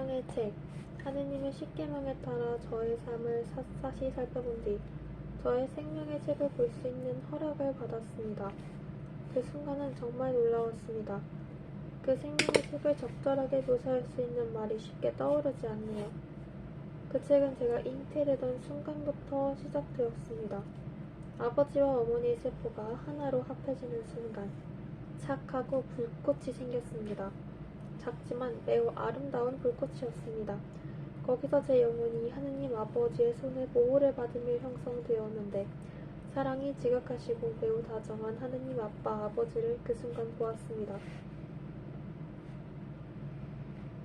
생명의 책, 하느님의 십계명에 따라 저의 삶을 샅샅이 살펴본 뒤 저의 생명의 책을 볼 수 있는 허락을 받았습니다. 그 순간은 정말 놀라웠습니다. 그 생명의 책을 적절하게 묘사할 수 있는 말이 쉽게 떠오르지 않네요. 그 책은 제가 잉태되던 순간부터 시작되었습니다. 아버지와 어머니의 세포가 하나로 합해지는 순간, 착하고 불꽃이 생겼습니다. 작지만 매우 아름다운 불꽃이었습니다. 거기서 제 영혼이 하느님 아버지의 손에 보호를 받으며 형성되었는데 사랑이 지극하시고 매우 다정한 하느님 아빠 아버지를 그 순간 보았습니다.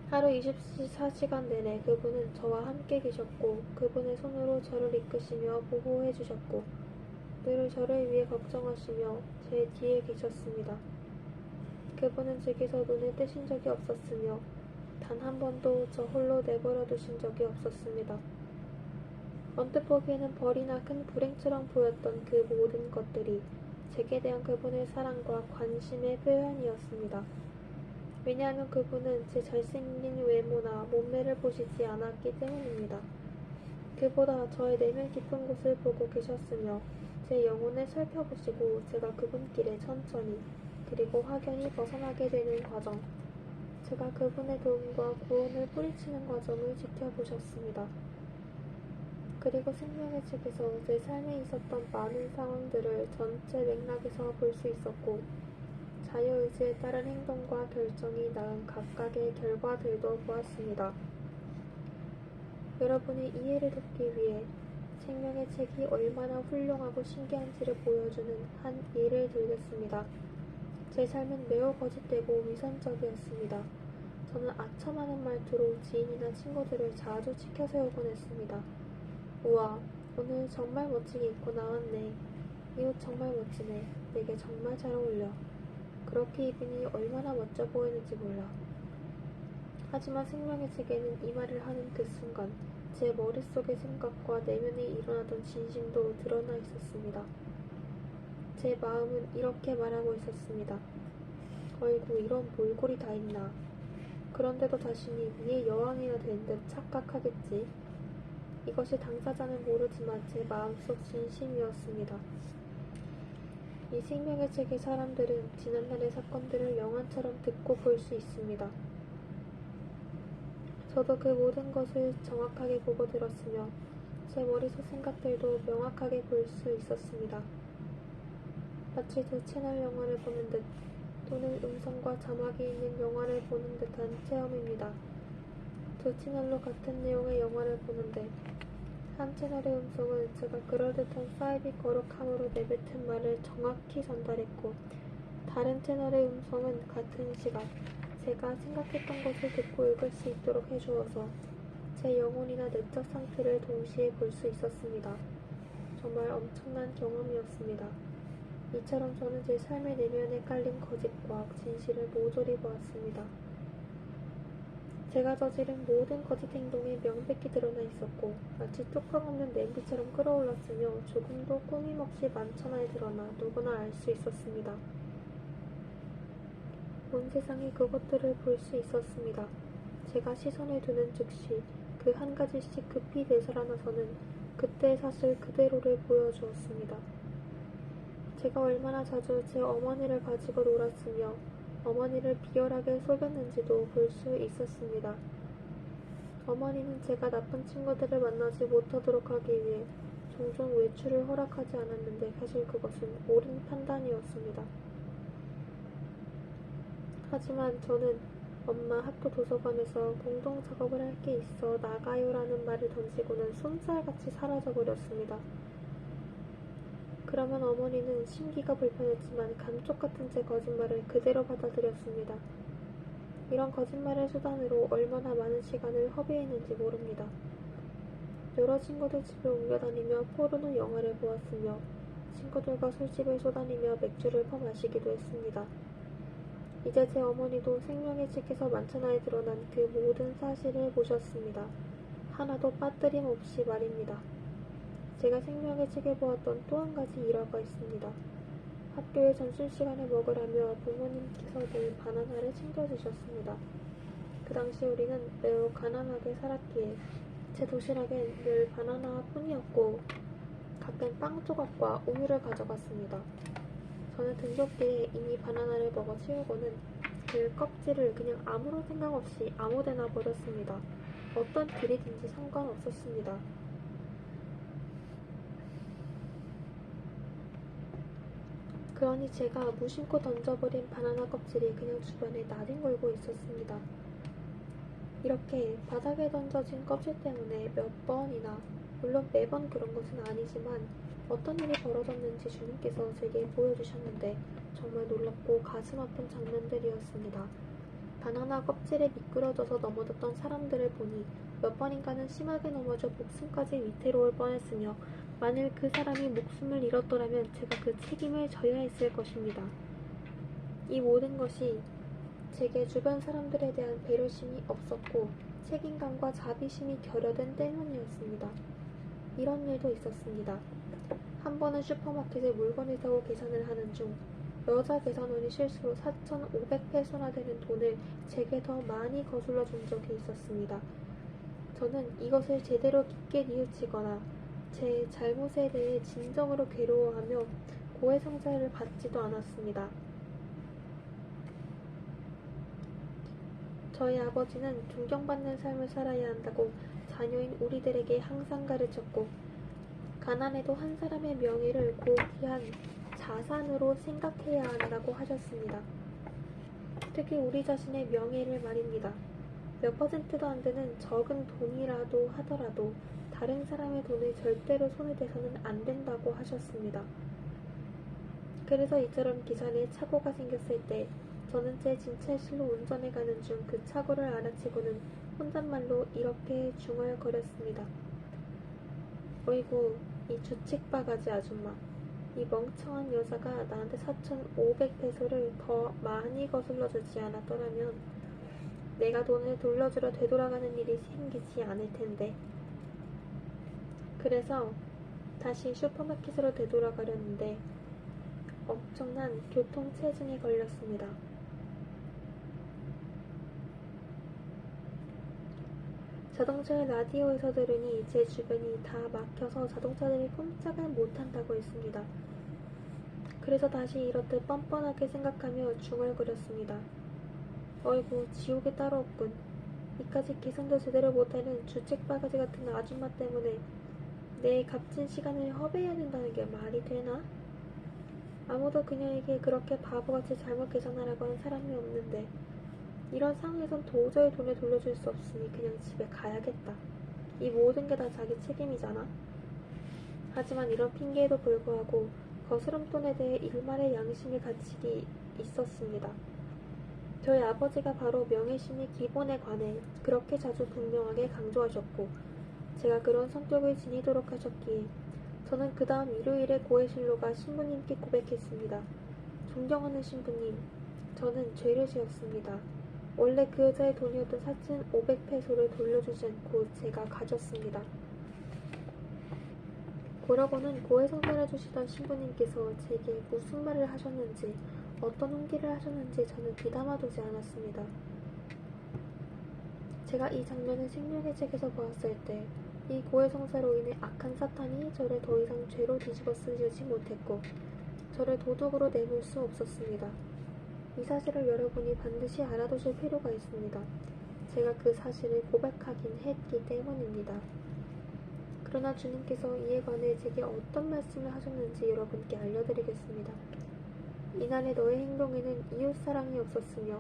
하루 24시간 내내 그분은 저와 함께 계셨고 그분의 손으로 저를 이끄시며 보호해 주셨고 늘 저를 위해 걱정하시며 제 뒤에 계셨습니다. 그분은 제게서 눈을 떼신 적이 없었으며 단 한 번도 저 홀로 내버려 두신 적이 없었습니다. 언뜻 보기에는 벌이나 큰 불행처럼 보였던 그 모든 것들이 제게 대한 그분의 사랑과 관심의 표현이었습니다. 왜냐하면 그분은 제 잘생긴 외모나 몸매를 보시지 않았기 때문입니다. 그보다 저의 내면 깊은 곳을 보고 계셨으며 제 영혼을 살펴보시고 제가 그분길에 천천히 그리고 확연히 벗어나게 되는 과정, 제가 그분의 도움과 구원을 뿌리치는 과정을 지켜보셨습니다. 그리고 생명의 책에서 제 삶에 있었던 많은 상황들을 전체 맥락에서 볼 수 있었고 자유의지에 따른 행동과 결정이 낳은 각각의 결과들도 보았습니다. 여러분의 이해를 돕기 위해 생명의 책이 얼마나 훌륭하고 신기한지를 보여주는 한 예를 들겠습니다. 제 삶은 매우 거짓되고 위선적이었습니다. 저는 아첨하는 말투로 지인이나 친구들을 자주 치켜 세우곤 했습니다. 우와, 오늘 정말 멋지게 입고 나왔네. 이 옷 정말 멋지네. 내게 정말 잘 어울려. 그렇게 입으니 얼마나 멋져 보이는지 몰라. 하지만 생명의 책에는 이 말을 하는 그 순간 제 머릿속의 생각과 내면에 일어나던 진심도 드러나 있었습니다. 제 마음은 이렇게 말하고 있었습니다. 어이구, 이런 몰골이 다 있나. 그런데도 자신이 위의 여왕이나 된 듯 착각하겠지. 이것이 당사자는 모르지만 제 마음속 진심이었습니다. 이 생명의 책의 사람들은 지난날의 사건들을 영화처럼 듣고 볼 수 있습니다. 저도 그 모든 것을 정확하게 보고 들었으며 제 머릿속 생각들도 명확하게 볼 수 있었습니다. 마치 두 채널 영화를 보는 듯 또는 음성과 자막이 있는 영화를 보는 듯한 체험입니다. 두 채널로 같은 내용의 영화를 보는데 한 채널의 음성은 제가 그럴듯한 사이비 거룩함으로 내뱉은 말을 정확히 전달했고 다른 채널의 음성은 같은 시각 제가 생각했던 것을 듣고 읽을 수 있도록 해주어서 제 영혼이나 내적 상태를 동시에 볼 수 있었습니다. 정말 엄청난 경험이었습니다. 이처럼 저는 제 삶의 내면에 깔린 거짓과 진실을 모조리 보았습니다. 제가 저지른 모든 거짓 행동이 명백히 드러나 있었고 마치 뚜껑 없는 냄비처럼 끓어올랐으며 조금도 꾸밈없이 만천하에 드러나 누구나 알 수 있었습니다. 온 세상이 그것들을 볼 수 있었습니다. 제가 시선을 두는 즉시 그 한 가지씩 급히 되살아나서는 그때의 사실 그대로를 보여주었습니다. 제가 얼마나 자주 제 어머니를 가지고 놀았으며 어머니를 비열하게 속였는지도 볼 수 있었습니다. 어머니는 제가 나쁜 친구들을 만나지 못하도록 하기 위해 종종 외출을 허락하지 않았는데 사실 그것은 옳은 판단이었습니다. 하지만 저는 엄마 학교 도서관에서 공동 작업을 할 게 있어 나가요라는 말을 던지고는 쏜살같이 사라져버렸습니다. 그러면 어머니는 심기가 불편했지만 감쪽 같은 제 거짓말을 그대로 받아들였습니다. 이런 거짓말을 수단으로 얼마나 많은 시간을 허비했는지 모릅니다. 여러 친구들 집에 옮겨다니며 포르노 영화를 보았으며 친구들과 술집을 쏘다니며 맥주를 퍼마시기도 했습니다. 이제 제 어머니도 생명의 책에서 만천하에 드러난 그 모든 사실을 보셨습니다. 하나도 빠뜨림 없이 말입니다. 제가 생명의 책에 보았던 또 한 가지 일화가 있습니다. 학교에 점심시간에 먹으라며 부모님께서 늘 바나나를 챙겨주셨습니다. 그 당시 우리는 매우 가난하게 살았기에 제 도시락엔 늘 바나나 뿐이었고 가끔 빵 조각과 우유를 가져갔습니다. 저는 등굣길에 이미 바나나를 먹어 치우고는 그 껍질을 그냥 아무런 생각 없이 아무데나 버렸습니다. 어떤 길이든지 상관없었습니다. 그러니 제가 무심코 던져버린 바나나 껍질이 그냥 주변에 나뒹굴고 있었습니다. 이렇게 바닥에 던져진 껍질 때문에 몇 번이나, 물론 매번 그런 것은 아니지만 어떤 일이 벌어졌는지 주님께서 제게 보여주셨는데 정말 놀랍고 가슴 아픈 장면들이었습니다. 바나나 껍질에 미끄러져서 넘어졌던 사람들을 보니 몇 번인가는 심하게 넘어져 목숨까지 위태로울 뻔했으며 만일 그 사람이 목숨을 잃었더라면 제가 그 책임을 져야 했을 것입니다. 이 모든 것이 제게 주변 사람들에 대한 배려심이 없었고 책임감과 자비심이 결여된 때문이었습니다. 이런 일도 있었습니다. 한 번은 슈퍼마켓에 물건을 사고 계산을 하는 중 여자 계산원이 실수로 4,500페소나 되는 돈을 제게 더 많이 거슬러 준 적이 있었습니다. 저는 이것을 제대로 깊게 뉘우치거나 제 잘못에 대해 진정으로 괴로워하며 고해성사를 받지도 않았습니다. 저희 아버지는 존경받는 삶을 살아야 한다고 자녀인 우리들에게 항상 가르쳤고 가난해도 한 사람의 명예를 고귀한 자산으로 생각해야 한다고 하셨습니다. 특히 우리 자신의 명예를 말입니다. 몇 퍼센트도 안 되는 적은 돈이라도 하더라도 다른 사람의 돈에 절대로 손을 대서는 안 된다고 하셨습니다. 그래서 이처럼 기사에 착오가 생겼을 때 저는 제 진찰실로 운전해 가는 중 그 착오를 알아채고는 혼잣말로 이렇게 중얼거렸습니다. 어이구, 이 주책바가지 아줌마. 이 멍청한 여자가 나한테 4,500페소를 더 많이 거슬러 주지 않았더라면 내가 돈을 돌려주러 되돌아가는 일이 생기지 않을 텐데. 그래서 다시 슈퍼마켓으로 되돌아가려는데 엄청난 교통체증에 걸렸습니다. 자동차의 라디오에서 들으니 제 주변이 다 막혀서 자동차들이 꼼짝을 못한다고 했습니다. 그래서 다시 이렇듯 뻔뻔하게 생각하며 중얼거렸습니다. 어이구, 지옥에 따로 없군. 이까짓 계산도 제대로 못하는 주책바가지 같은 아줌마 때문에 내 값진 시간을 허비해야 된다는 게 말이 되나? 아무도 그녀에게 그렇게 바보같이 잘못 계산하라고 한 사람이 없는데 이런 상황에선 도저히 돈을 돌려줄 수 없으니 그냥 집에 가야겠다. 이 모든 게 다 자기 책임이잖아. 하지만 이런 핑계에도 불구하고 거스름돈에 대해 일말의 양심의 가책이 있었습니다. 저희 아버지가 바로 명예심의 기본에 관해 그렇게 자주 분명하게 강조하셨고 제가 그런 성격을 지니도록 하셨기에 저는 그 다음 일요일에 고해실로가 신부님께 고백했습니다. 존경하는 신부님, 저는 죄를 지었습니다. 원래 그 여자의 돈이었던 4,500페소를 돌려주지 않고 제가 가졌습니다. 그러고는 고해성사를 주시던 신부님께서 제게 무슨 말을 하셨는지 어떤 훈계를 하셨는지 저는 귀담아두지 않았습니다. 제가 이 장면을 생명의 책에서 보았을 때 이 고해성사로 인해 악한 사탄이 저를 더 이상 죄로 뒤집어 쓰지 못했고 저를 도둑으로 내몰 수 없었습니다. 이 사실을 여러분이 반드시 알아두실 필요가 있습니다. 제가 그 사실을 고백하긴 했기 때문입니다. 그러나 주님께서 이에 관해 제게 어떤 말씀을 하셨는지 여러분께 알려드리겠습니다. 이날의 너의 행동에는 이웃사랑이 없었으며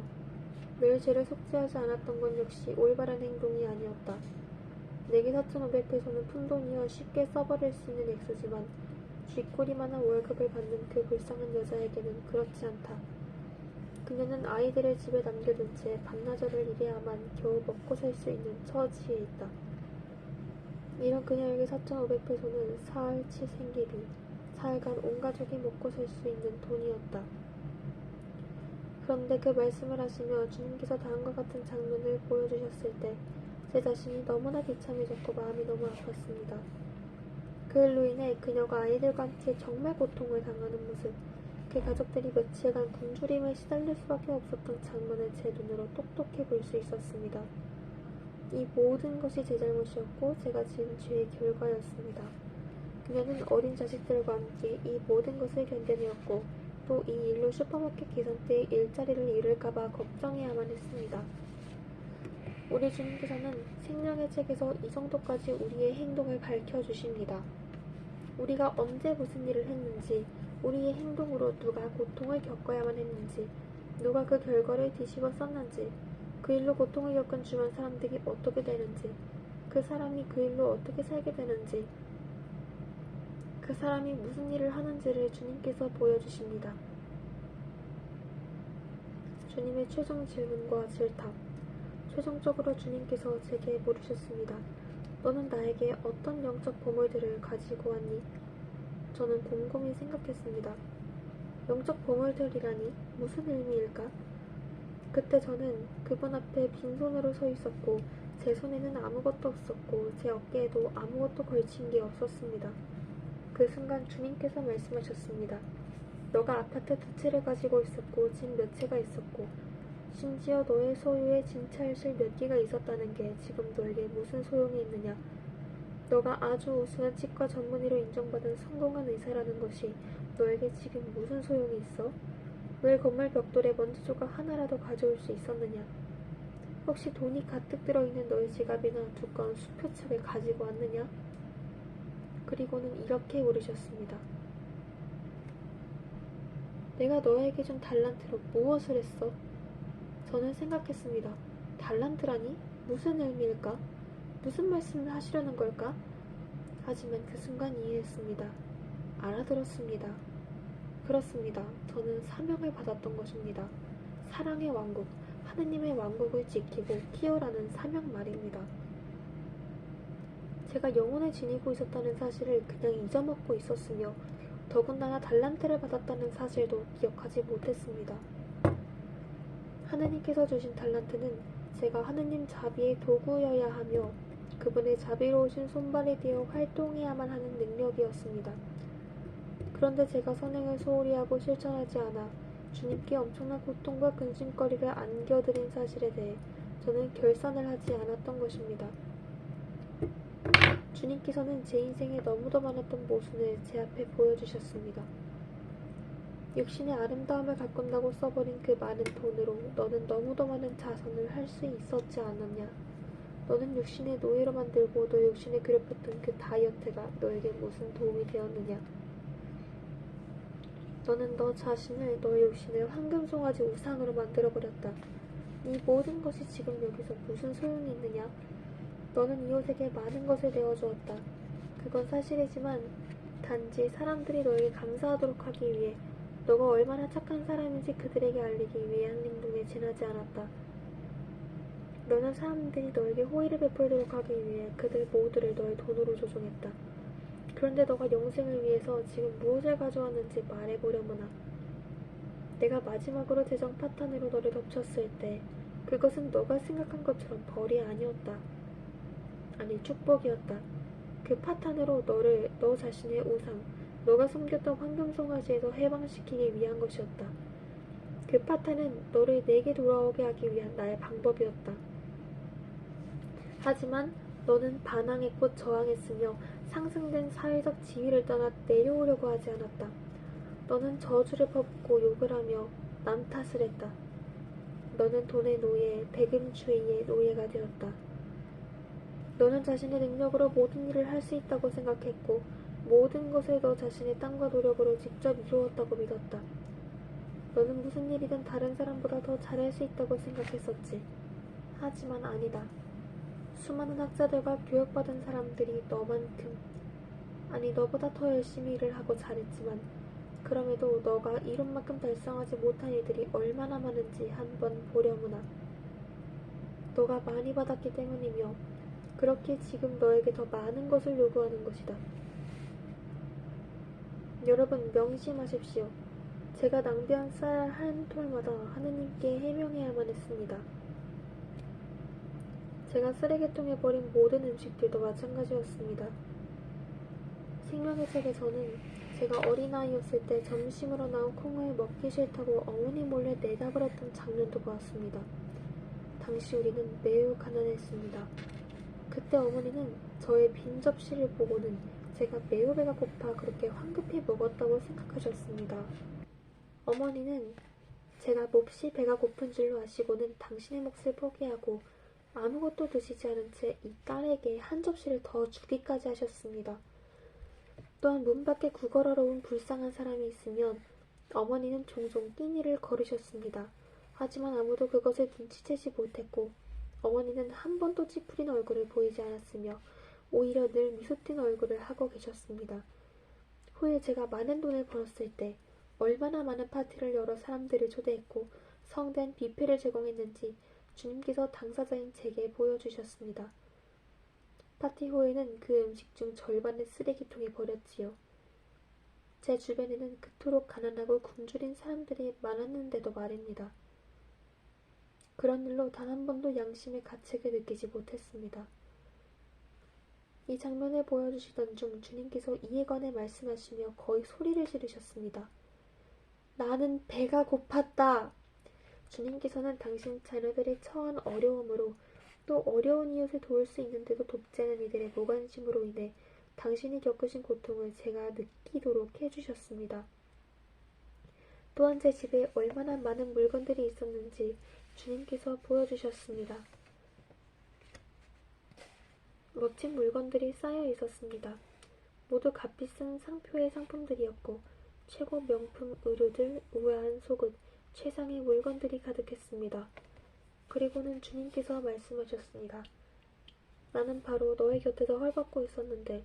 늘 죄를 속죄하지 않았던 건 역시 올바른 행동이 아니었다. 내게 4,500페소는 푼돈이어 쉽게 써버릴 수 있는 액수지만 쥐꼬리만한 월급을 받는 그 불쌍한 여자에게는 그렇지 않다. 그녀는 아이들을 집에 남겨둔 채 반나절을 일해야만 겨우 먹고 살 수 있는 처지에 있다. 이런 그녀에게 4,500페소는 사흘치 생계비, 사흘간 온 가족이 먹고 살 수 있는 돈이었다. 그런데 그 말씀을 하시며 주님께서 다음과 같은 장면을 보여주셨을 때 제 자신이 너무나 비참해졌고 마음이 너무 아팠습니다. 그 일로 인해 그녀가 아이들과 함께 정말 고통을 당하는 모습, 그 가족들이 며칠간 굶주림에 시달릴 수밖에 없었던 장면을 제 눈으로 똑똑히 볼 수 있었습니다. 이 모든 것이 제 잘못이었고 제가 지은 죄의 결과였습니다. 그녀는 어린 자식들과 함께 이 모든 것을 견뎌내었고 또 이 일로 슈퍼마켓 계산대에 일자리를 잃을까봐 걱정해야만 했습니다. 우리 주님께서는 생명의 책에서 이 정도까지 우리의 행동을 밝혀주십니다. 우리가 언제 무슨 일을 했는지, 우리의 행동으로 누가 고통을 겪어야만 했는지, 누가 그 결과를 뒤집어 썼는지, 그 일로 고통을 겪은 주변 사람들이 어떻게 되는지, 그 사람이 그 일로 어떻게 살게 되는지, 그 사람이 무슨 일을 하는지를 주님께서 보여주십니다. 주님의 최종 질문과 질답. 최종적으로 주님께서 제게 물으셨습니다. 너는 나에게 어떤 영적 보물들을 가지고 왔니? 저는 곰곰이 생각했습니다. 영적 보물들이라니 무슨 의미일까? 그때 저는 그분 앞에 빈손으로 서 있었고 제 손에는 아무것도 없었고 제 어깨에도 아무것도 걸친 게 없었습니다. 그 순간 주님께서 말씀하셨습니다. 너가 아파트 2채를 가지고 있었고 집 몇 채가 있었고 심지어 너의 소유에 진찰실 몇 개가 있었다는 게 지금 너에게 무슨 소용이 있느냐? 너가 아주 우수한 치과 전문의로 인정받은 성공한 의사라는 것이 너에게 지금 무슨 소용이 있어? 왜 건물 벽돌에 먼지 조각 하나라도 가져올 수 있었느냐? 혹시 돈이 가득 들어있는 너의 지갑이나 두꺼운 수표책을 가지고 왔느냐? 그리고는 이렇게 물으셨습니다. 내가 너에게 준 달란트로 무엇을 했어? 저는 생각했습니다. 달란트라니? 무슨 의미일까? 무슨 말씀을 하시려는 걸까? 하지만 그 순간 이해했습니다. 알아들었습니다. 그렇습니다. 저는 사명을 받았던 것입니다. 사랑의 왕국, 하느님의 왕국을 지키고 키우라는 사명 말입니다. 제가 영혼을 지니고 있었다는 사실을 그냥 잊어먹고 있었으며 더군다나 달란트를 받았다는 사실도 기억하지 못했습니다. 하느님께서 주신 달란트는 제가 하느님 자비의 도구여야 하며 그분의 자비로우신 손발이 되어 활동해야만 하는 능력이었습니다. 그런데 제가 선행을 소홀히 하고 실천하지 않아 주님께 엄청난 고통과 근심거리를 안겨드린 사실에 대해 저는 결산을 하지 않았던 것입니다. 주님께서는 제 인생에 너무도 많았던 모순을 제 앞에 보여주셨습니다. 육신의 아름다움을 가꾼다고 써버린 그 많은 돈으로 너는 너무도 많은 자선을 할 수 있었지 않았냐? 너는 육신의 노예로 만들고 너 육신을 괴롭혔던 그 다이어트가 너에게 무슨 도움이 되었느냐? 너는 너 자신을 너의 육신을 황금송아지 우상으로 만들어버렸다. 이 모든 것이 지금 여기서 무슨 소용이 있느냐? 너는 이웃에게 많은 것을 내어주었다. 그건 사실이지만 단지 사람들이 너에게 감사하도록 하기 위해 너가 얼마나 착한 사람인지 그들에게 알리기 위한 행동에 지나지 않았다. 너는 사람들이 너에게 호의를 베풀도록 하기 위해 그들 모두를 너의 돈으로 조종했다. 그런데 너가 영생을 위해서 지금 무엇을 가져왔는지 말해보려무나. 내가 마지막으로 재정 파탄으로 너를 덮쳤을 때 그것은 너가 생각한 것처럼 벌이 아니었다. 아니 축복이었다. 그 파탄으로 너를 너 자신의 우상, 너가 숨겼던 황금송아지에서 해방시키기 위한 것이었다. 그 파탄은 너를 내게 돌아오게 하기 위한 나의 방법이었다. 하지만 너는 반항했고 저항했으며 상승된 사회적 지위를 떠나 내려오려고 하지 않았다. 너는 저주를 퍼붓고 욕을 하며 남 탓을 했다. 너는 돈의 노예, 배금주의의 노예가 되었다. 너는 자신의 능력으로 모든 일을 할 수 있다고 생각했고 모든 것을 너 자신의 땀과 노력으로 직접 이루었다고 믿었다. 너는 무슨 일이든 다른 사람보다 더 잘할 수 있다고 생각했었지. 하지만 아니다. 수많은 학자들과 교육받은 사람들이 너만큼, 아니 너보다 더 열심히 일을 하고 잘했지만 그럼에도 너가 이룬 만큼 달성하지 못한 일들이 얼마나 많은지 한번 보려무나. 너가 많이 받았기 때문이며 그렇게 지금 너에게 더 많은 것을 요구하는 것이다. 여러분 명심하십시오. 제가 낭비한 쌀 한 톨마다 하느님께 해명해야만 했습니다. 제가 쓰레기통에 버린 모든 음식들도 마찬가지였습니다. 생명의 책에서는 제가 어린아이였을 때 점심으로 나온 콩을 먹기 싫다고 어머니 몰래 내다버렸던 장면도 보았습니다. 당시 우리는 매우 가난했습니다. 그때 어머니는 저의 빈 접시를 보고는 제가 매우 배가 고파 그렇게 황급히 먹었다고 생각하셨습니다. 어머니는 제가 몹시 배가 고픈 줄로 아시고는 당신의 몫을 포기하고 아무것도 드시지 않은 채 이 딸에게 한 접시를 더 주기까지 하셨습니다. 또한 문 밖에 구걸하러 온 불쌍한 사람이 있으면 어머니는 종종 끼니를 거르셨습니다. 하지만 아무도 그것을 눈치채지 못했고 어머니는 한 번도 찌푸린 얼굴을 보이지 않았으며 오히려 늘 미소 띈 얼굴을 하고 계셨습니다. 후에 제가 많은 돈을 벌었을 때 얼마나 많은 파티를 열어 사람들을 초대했고 성대한 뷔페를 제공했는지 주님께서 당사자인 제게 보여주셨습니다. 파티 후에는 그 음식 중 절반을 쓰레기통에 버렸지요. 제 주변에는 그토록 가난하고 굶주린 사람들이 많았는데도 말입니다. 그런 일로 단 한 번도 양심의 가책을 느끼지 못했습니다. 이 장면을 보여주시던 중 주님께서 이에 관해 말씀하시며 거의 소리를 지르셨습니다. 나는 배가 고팠다. 주님께서는 당신 자녀들이 처한 어려움으로 또 어려운 이웃을 도울 수 있는데도 돕지 않은 이들의 무관심으로 인해 당신이 겪으신 고통을 제가 느끼도록 해주셨습니다. 또한 제 집에 얼마나 많은 물건들이 있었는지 주님께서 보여주셨습니다. 멋진 물건들이 쌓여 있었습니다. 모두 값비싼 상표의 상품들이었고 최고 명품 의류들, 우아한 속옷, 최상의 물건들이 가득했습니다. 그리고는 주님께서 말씀하셨습니다. 나는 바로 너의 곁에서 헐벗고 있었는데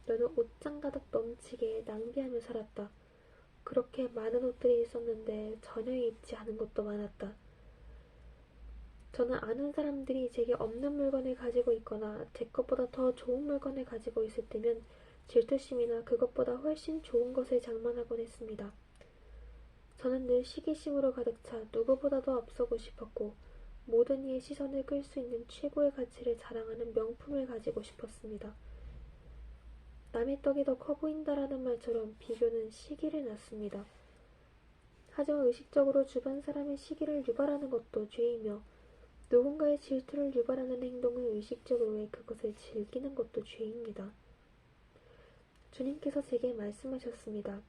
너는 옷장 가득 넘치게 낭비하며 살았다. 그렇게 많은 옷들이 있었는데 전혀 입지 않은 것도 많았다. 저는 아는 사람들이 제게 없는 물건을 가지고 있거나 제 것보다 더 좋은 물건을 가지고 있을 때면 질투심이나 그것보다 훨씬 좋은 것을 장만하곤 했습니다. 저는 늘 시기심으로 가득 차 누구보다도 앞서고 싶었고 모든 이의 시선을 끌 수 있는 최고의 가치를 자랑하는 명품을 가지고 싶었습니다. 남의 떡이 더 커 보인다라는 말처럼 비교는 시기를 낳습니다. 하지만 의식적으로 주변 사람의 시기를 유발하는 것도 죄이며 누군가의 질투를 유발하는 행동을 의식적으로 해 그것을 즐기는 것도 죄입니다. 주님께서 제게 말씀하셨습니다.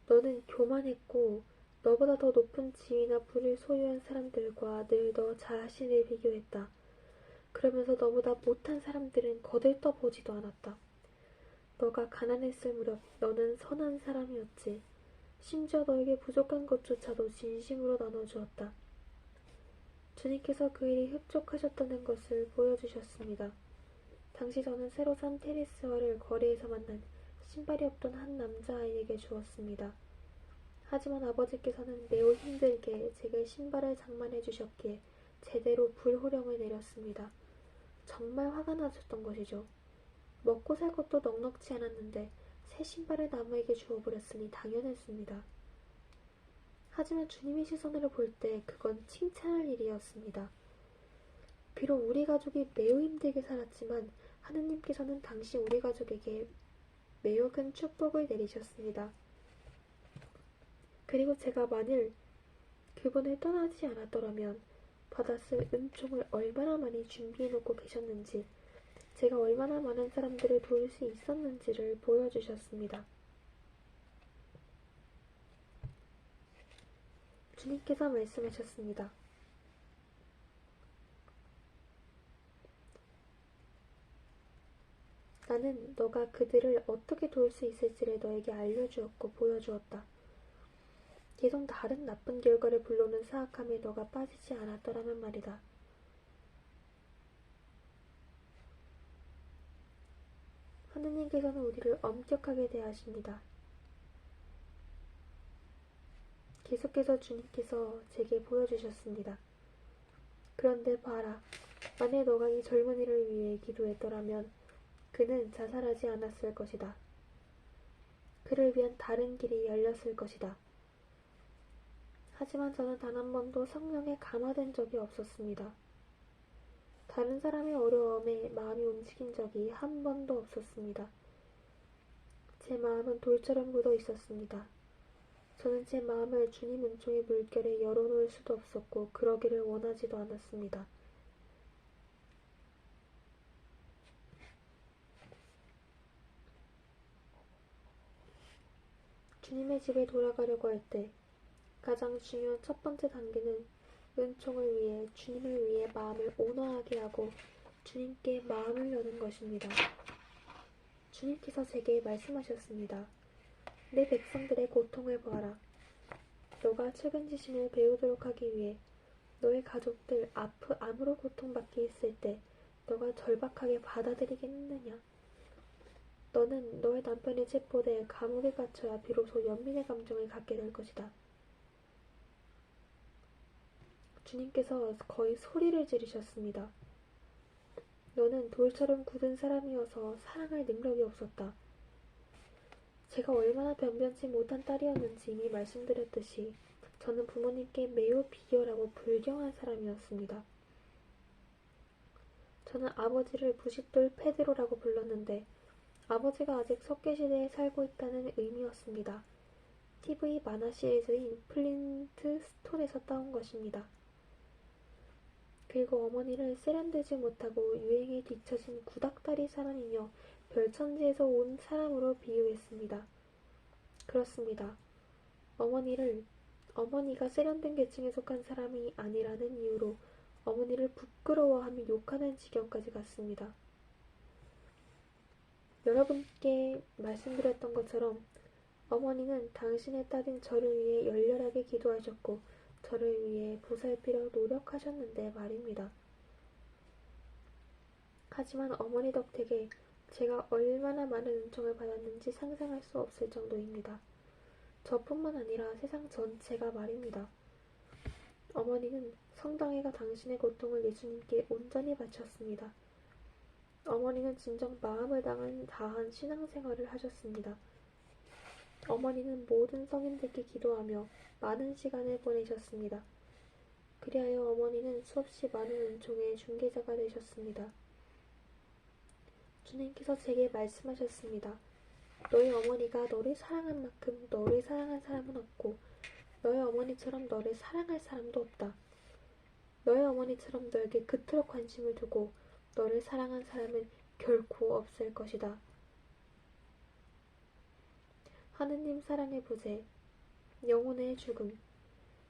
너는 교만했고 너보다 더 높은 지위나 부를 소유한 사람들과 늘 너 자신을 비교했다. 그러면서 너보다 못한 사람들은 거들떠보지도 않았다. 너가 가난했을 무렵 너는 선한 사람이었지. 심지어 너에게 부족한 것조차도 진심으로 나눠주었다. 주님께서 그 일이 흡족하셨다는 것을 보여주셨습니다. 당시 저는 새로 산 테니스화를 거리에서 만난 신발이 없던 한 남자아이에게 주었습니다. 하지만 아버지께서는 매우 힘들게 제게 신발을 장만해 주셨기에 제대로 불호령을 내렸습니다. 정말 화가 나셨던 것이죠. 먹고 살 것도 넉넉지 않았는데 새 신발을 남에게 주어버렸으니 당연했습니다. 하지만 주님의 시선으로 볼 때 그건 칭찬할 일이었습니다. 비록 우리 가족이 매우 힘들게 살았지만 하느님께서는 당시 우리 가족에게 매우 큰 축복을 내리셨습니다. 그리고 제가 만일 그분을 떠나지 않았더라면 받았을 은총을 얼마나 많이 준비해 놓고 계셨는지, 제가 얼마나 많은 사람들을 도울 수 있었는지를 보여주셨습니다. 주님께서 말씀하셨습니다. 나는 너가 그들을 어떻게 도울 수 있을지를 너에게 알려주었고 보여주었다. 계속 다른 나쁜 결과를 불러오는 사악함에 너가 빠지지 않았더라면 말이다. 하느님께서는 우리를 엄격하게 대하십니다. 계속해서 주님께서 제게 보여주셨습니다. 그런데 봐라. 만일 너가 이 젊은이를 위해 기도했더라면 그는 자살하지 않았을 것이다. 그를 위한 다른 길이 열렸을 것이다. 하지만 저는 단 한 번도 성령에 감화된 적이 없었습니다. 다른 사람의 어려움에 마음이 움직인 적이 한 번도 없었습니다. 제 마음은 돌처럼 굳어 있었습니다. 저는 제 마음을 주님 은총의 물결에 열어놓을 수도 없었고 그러기를 원하지도 않았습니다. 주님의 집에 돌아가려고 할 때 가장 중요한 첫 번째 단계는 은총을 위해 주님을 위해 마음을 온화하게 하고 주님께 마음을 여는 것입니다. 주님께서 제게 말씀하셨습니다. 내 백성들의 고통을 보아라. 너가 책임지심을 배우도록 하기 위해 너의 가족들 암으로 고통받게 했을 때 너가 절박하게 받아들이겠느냐? 너는 너의 남편이 체포돼 감옥에 갇혀야 비로소 연민의 감정을 갖게 될 것이다. 주님께서 거의 소리를 지르셨습니다. 너는 돌처럼 굳은 사람이어서 사랑할 능력이 없었다. 제가 얼마나 변변치 못한 딸이었는지 이미 말씀드렸듯이 저는 부모님께 매우 비열하고 불경한 사람이었습니다. 저는 아버지를 부싯돌 페드로라고 불렀는데 아버지가 아직 석계시대에 살고 있다는 의미였습니다. TV 만화 시리즈인 플린트 스톤에서 따온 것입니다. 그리고 어머니를 세련되지 못하고 유행에 뒤처진 구닥다리 사람이며 별천지에서 온 사람으로 비유했습니다. 그렇습니다. 어머니가 세련된 계층에 속한 사람이 아니라는 이유로 어머니를 부끄러워하며 욕하는 지경까지 갔습니다. 여러분께 말씀드렸던 것처럼 어머니는 당신의 딸인 저를 위해 열렬하게 기도하셨고 저를 위해 보살피려 노력하셨는데 말입니다. 하지만 어머니 덕택에 제가 얼마나 많은 은총을 받았는지 상상할 수 없을 정도입니다. 저뿐만 아니라 세상 전체가 말입니다. 어머니는 성당에가 당신의 고통을 예수님께 온전히 바쳤습니다. 어머니는 진정 마음을 다한 신앙생활을 하셨습니다. 어머니는 모든 성인들께 기도하며 많은 시간을 보내셨습니다. 그리하여 어머니는 수없이 많은 은총의 중개자가 되셨습니다. 주님께서 제게 말씀하셨습니다. 너희 어머니가 너를 사랑한 만큼 너를 사랑한 사람은 없고 너희 어머니처럼 너를 사랑할 사람도 없다. 너희 어머니처럼 너에게 그토록 관심을 두고 너를 사랑한 사람은 결코 없을 것이다. 하느님 사랑의 부재, 영혼의 죽음.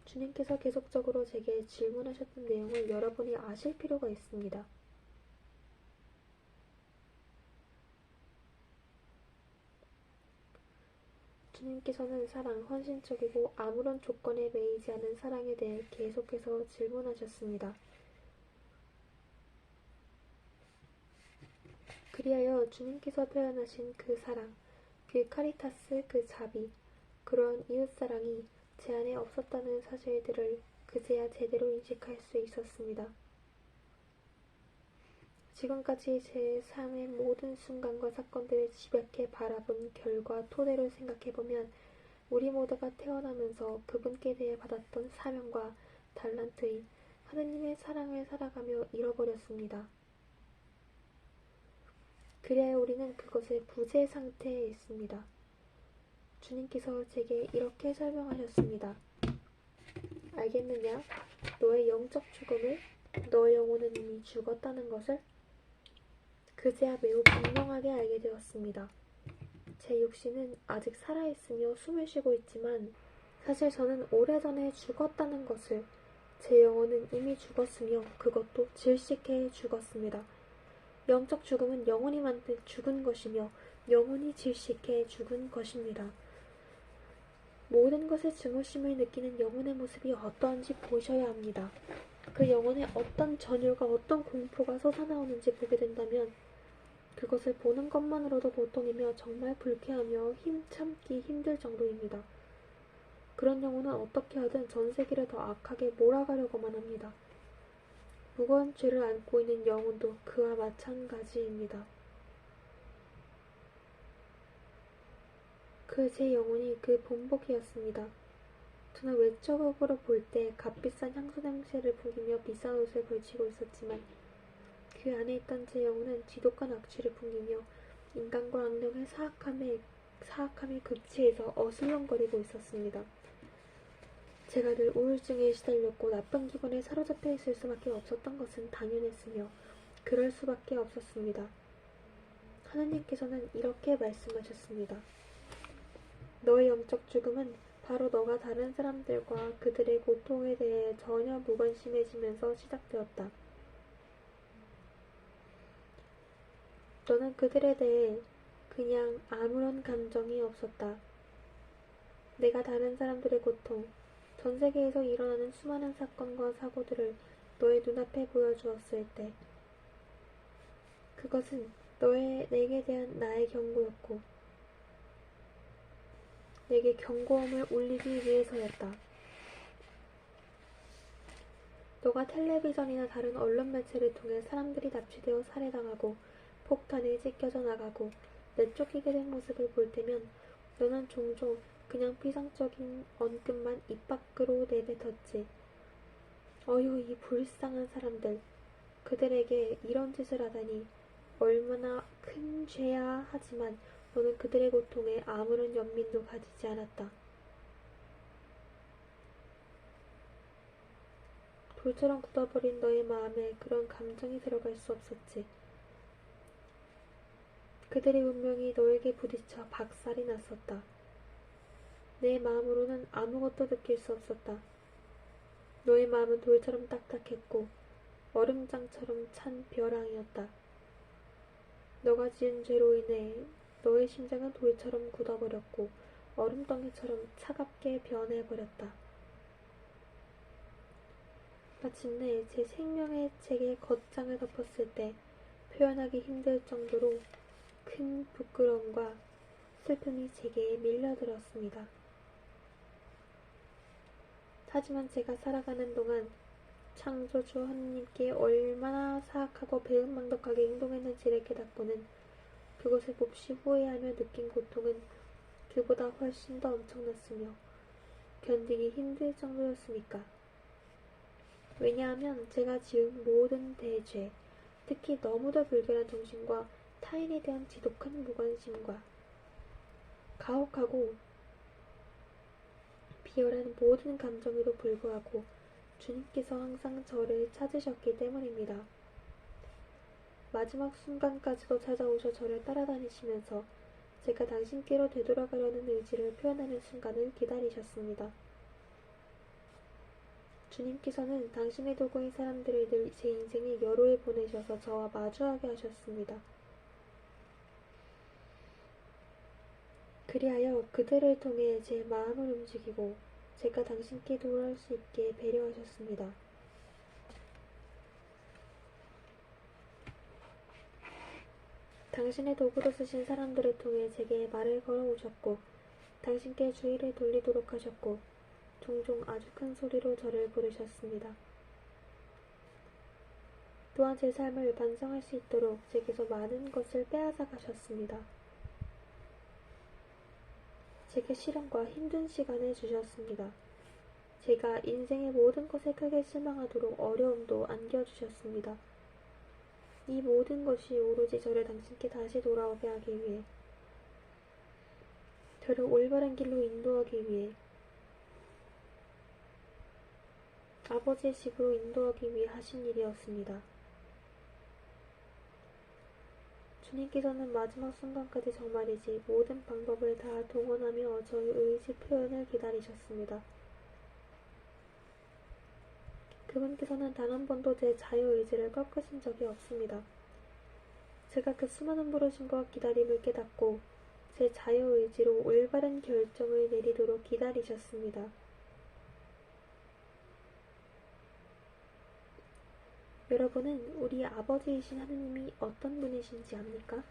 주님께서 계속적으로 제게 질문하셨던 내용을 여러분이 아실 필요가 있습니다. 주님께서는 사랑, 헌신적이고 아무런 조건에 매이지 않은 사랑에 대해 계속해서 질문하셨습니다. 그리하여 주님께서 표현하신 그 사랑, 그 카리타스, 그 자비, 그러한 이웃사랑이 제 안에 없었다는 사실들을 그제야 제대로 인식할 수 있었습니다. 지금까지 제 삶의 모든 순간과 사건들을 집약해 바라본 결과 토대로 생각해보면 우리 모두가 태어나면서 그분께 대해 받았던 사명과 달란트인 하느님의 사랑을 살아가며 잃어버렸습니다. 그래야 우리는 그것의 부재 상태에 있습니다. 주님께서 제게 이렇게 설명하셨습니다. 알겠느냐? 너의 영적 죽음을, 너의 영혼은 이미 죽었다는 것을 그제야 매우 분명하게 알게 되었습니다. 제 육신은 아직 살아있으며 숨을 쉬고 있지만 사실 저는 오래전에 죽었다는 것을, 제 영혼은 이미 죽었으며 그것도 질식해 죽었습니다. 영적 죽음은 영혼이 만든 죽은 것이며 영혼이 질식해 죽은 것입니다. 모든 것의 증오심을 느끼는 영혼의 모습이 어떠한지 보셔야 합니다. 그 영혼에 어떤 전율과 어떤 공포가 솟아나오는지 보게 된다면 그것을 보는 것만으로도 고통이며 정말 불쾌하며 참기 힘들 정도입니다. 그런 영혼은 어떻게 하든 전 세계를 더 악하게 몰아가려고만 합니다. 무거운 죄를 안고 있는 영혼도 그와 마찬가지입니다. 그 제 영혼이 그 본복이었습니다. 저는 외적으로 볼 때 값비싼 향수 냄새를 풍기며 비싼 옷을 걸치고 있었지만 그 안에 있던 제 영혼은 지독한 악취를 풍기며 인간과 악령의 사악함에 사악함이 급치해서 어슬렁거리고 있었습니다. 제가 늘 우울증에 시달렸고 나쁜 기분에 사로잡혀 있을 수밖에 없었던 것은 당연했으며 그럴 수밖에 없었습니다. 하느님께서는 이렇게 말씀하셨습니다. 너의 영적 죽음은 바로 너가 다른 사람들과 그들의 고통에 대해 전혀 무관심해지면서 시작되었다. 너는 그들에 대해 그냥 아무런 감정이 없었다. 내가 다른 사람들의 고통, 전 세계에서 일어나는 수많은 사건과 사고들을 너의 눈앞에 보여주었을 때 그것은 내게 대한 나의 경고였고 내게 경고음을 울리기 위해서였다. 너가 텔레비전이나 다른 언론 매체를 통해 사람들이 납치되어 살해당하고 폭탄에 찢겨져 나가고 내쫓기게 된 모습을 볼 때면 너는 종종 그냥 피상적인 언급만 입 밖으로 내뱉었지. 어휴, 이 불쌍한 사람들. 그들에게 이런 짓을 하다니 얼마나 큰 죄야 하지만 너는 그들의 고통에 아무런 연민도 가지지 않았다. 돌처럼 굳어버린 너의 마음에 그런 감정이 들어갈 수 없었지. 그들의 운명이 너에게 부딪혀 박살이 났었다. 내 마음으로는 아무것도 느낄 수 없었다. 너의 마음은 돌처럼 딱딱했고 얼음장처럼 찬 벼랑이었다. 너가 지은 죄로 인해 너의 심장은 돌처럼 굳어버렸고 얼음덩이처럼 차갑게 변해버렸다. 마침내 제 생명의 책에 겉장을 덮었을 때 표현하기 힘들 정도로 큰 부끄러움과 슬픔이 제게 밀려들었습니다. 하지만 제가 살아가는 동안 창조주 하느님께 얼마나 사악하고 배은망덕하게 행동했는지를 깨닫고는 그것을 몹시 후회하며 느낀 고통은 그보다 훨씬 더 엄청났으며 견디기 힘들 정도였으니까. 왜냐하면 제가 지은 모든 대죄, 특히 너무도 불결한 정신과 타인에 대한 지독한 무관심과 가혹하고 비열한 모든 감정에도 불구하고 주님께서 항상 저를 찾으셨기 때문입니다. 마지막 순간까지도 찾아오셔 저를 따라다니시면서 제가 당신께로 되돌아가려는 의지를 표현하는 순간을 기다리셨습니다. 주님께서는 당신의 도구인 사람들을 늘 제 인생의 여로에 보내셔서 저와 마주하게 하셨습니다. 그리하여 그들을 통해 제 마음을 움직이고 제가 당신께 돌아올 수 있게 배려하셨습니다. 당신의 도구로 쓰신 사람들을 통해 제게 말을 걸어오셨고 당신께 주의를 돌리도록 하셨고 종종 아주 큰 소리로 저를 부르셨습니다. 또한 제 삶을 반성할 수 있도록 제게서 많은 것을 빼앗아 가셨습니다. 제게 시련과 힘든 시간을 주셨습니다. 제가 인생의 모든 것에 크게 실망하도록 어려움도 안겨주셨습니다. 이 모든 것이 오로지 저를 당신께 다시 돌아오게 하기 위해, 저를 올바른 길로 인도하기 위해, 아버지의 집으로 인도하기 위해 하신 일이었습니다. 주님께서는 마지막 순간까지 정말이지 모든 방법을 다 동원하며 저의 의지 표현을 기다리셨습니다. 그분께서는 단 한 번도 제 자유의지를 꺾으신 적이 없습니다. 제가 그 수많은 부르심과 기다림을 깨닫고 제 자유의지로 올바른 결정을 내리도록 기다리셨습니다. 여러분은 우리 아버지이신 하느님이 어떤 분이신지 압니까?